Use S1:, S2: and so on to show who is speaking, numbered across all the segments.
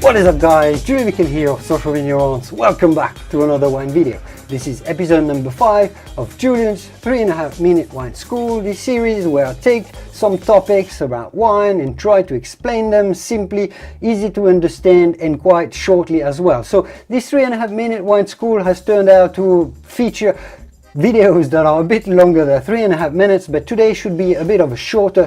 S1: What is up guys, Julien here of Social Vignerons. Welcome back to another wine video. This is episode number 5 of Julien's 3.5 minute wine school, this series where I take some topics about wine and try to explain them simply, easy to understand and quite shortly as well. So this 3.5 minute wine school has turned out to feature videos that are a bit longer than 3.5 minutes, but today should be a bit of a shorter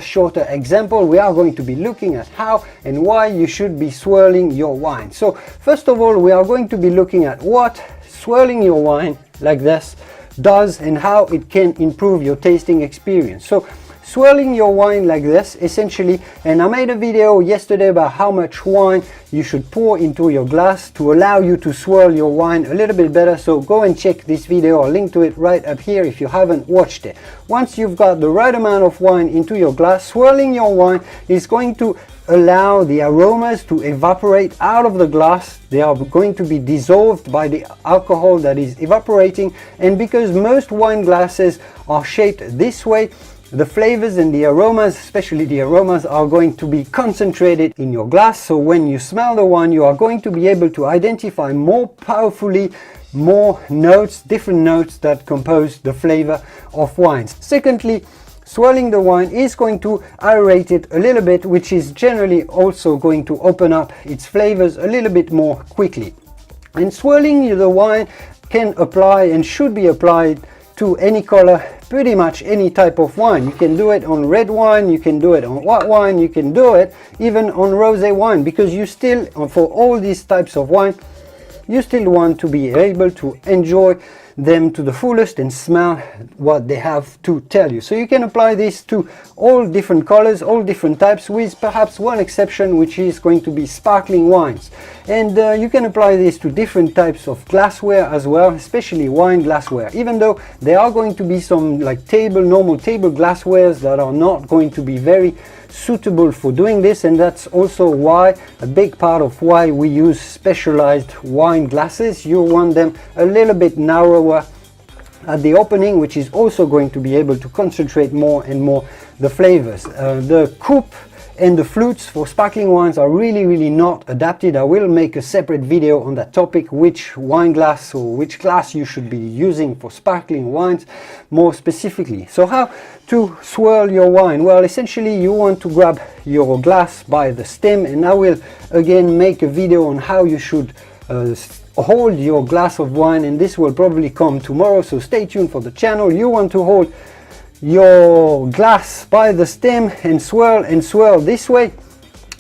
S1: example. We are going to be looking at how and why you should be swirling your wine. So first of all, we are going to be looking at what swirling your wine like this does and how it can improve your tasting experience. So swirling your wine like this essentially, and I made a video yesterday about how much wine you should pour into your glass to allow you to swirl your wine a little bit better, so go and check this video. I'll link to it right up here if you haven't watched it. Once you've got the right amount of wine into your glass, swirling your wine is going to allow the aromas to evaporate out of the glass. They are going to be dissolved by the alcohol that is evaporating, and because most wine glasses are shaped this way, the flavors and the aromas, especially the aromas, are going to be concentrated in your glass. So when you smell the wine, you are going to be able to identify more powerfully more notes, different notes that compose the flavor of wines. Secondly, swirling the wine is going to aerate it a little bit, which is generally also going to open up its flavors a little bit more quickly. And swirling the wine can apply and should be applied to any color, pretty much any type of wine. You can do it on red wine, you can do it on white wine, you can do it even on rosé wine, because you still, for all these types of wine, you still want to be able to enjoy them to the fullest and smell what they have to tell you. So you can apply this to all different colors, all different types, with perhaps one exception, which is going to be sparkling wines. And you can apply this to different types of glassware as well, especially wine glassware, even though there are going to be some like normal table glasswares that are not going to be very suitable for doing this, and that's also why a big part of why we use specialized wine glasses. You want them a little bit narrower at the opening, which is also going to be able to concentrate more and more the flavors. The coupe and the flutes for sparkling wines are really not adapted. I will make a separate video on that topic, which wine glass or which glass you should be using for sparkling wines more specifically. So how to swirl your wine? Well, essentially you want to grab your glass by the stem, and I will again make a video on how you should hold your glass of wine, and this will probably come tomorrow, so stay tuned for the channel. You want to hold your glass by the stem and swirl this way.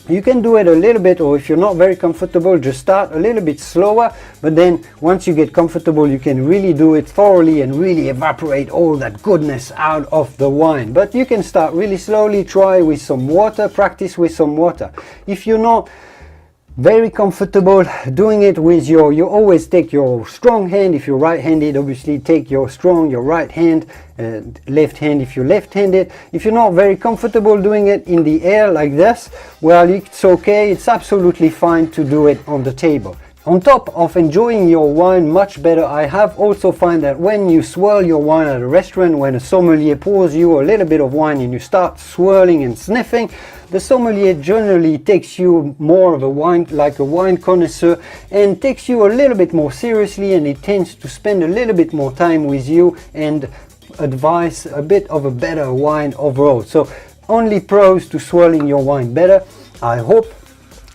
S1: You can do it a little bit, or if you're not very comfortable, just start a little bit slower, but then once you get comfortable, you can really do it thoroughly and really evaporate all that goodness out of the wine. But you can start really slowly, try with some water, practice with some water. If you're not very comfortable doing it with you always take your strong hand. If you're right-handed, obviously take your right hand, left hand if you're left-handed. If you're not very comfortable doing it in the air like this, well, it's okay, it's absolutely fine to do it on the table. On top of enjoying your wine much better, I have also found that when you swirl your wine at a restaurant, when a sommelier pours you a little bit of wine and you start swirling and sniffing, the sommelier generally takes you more of a wine, like a wine connoisseur, and takes you a little bit more seriously, and it tends to spend a little bit more time with you and advise a bit of a better wine overall. So only pros to swirling your wine better. I hope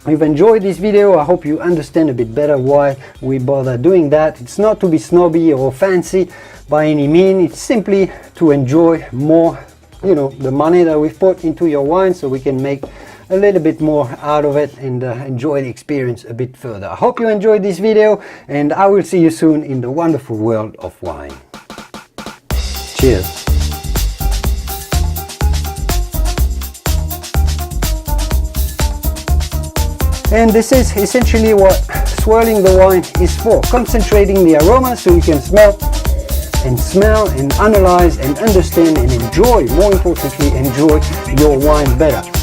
S1: you've enjoyed this video. I hope you understand a bit better why we bother doing that. It's not to be snobby or fancy by any means. It's simply to enjoy more, you know, the money that we've put into your wine, so we can make a little bit more out of it and enjoy the experience a bit further. I hope you enjoyed this video, and I will see you soon in the wonderful world of wine. Cheers. And this is essentially what swirling the wine is for, concentrating the aroma so you can smell and analyze and understand and enjoy, more importantly, enjoy your wine better.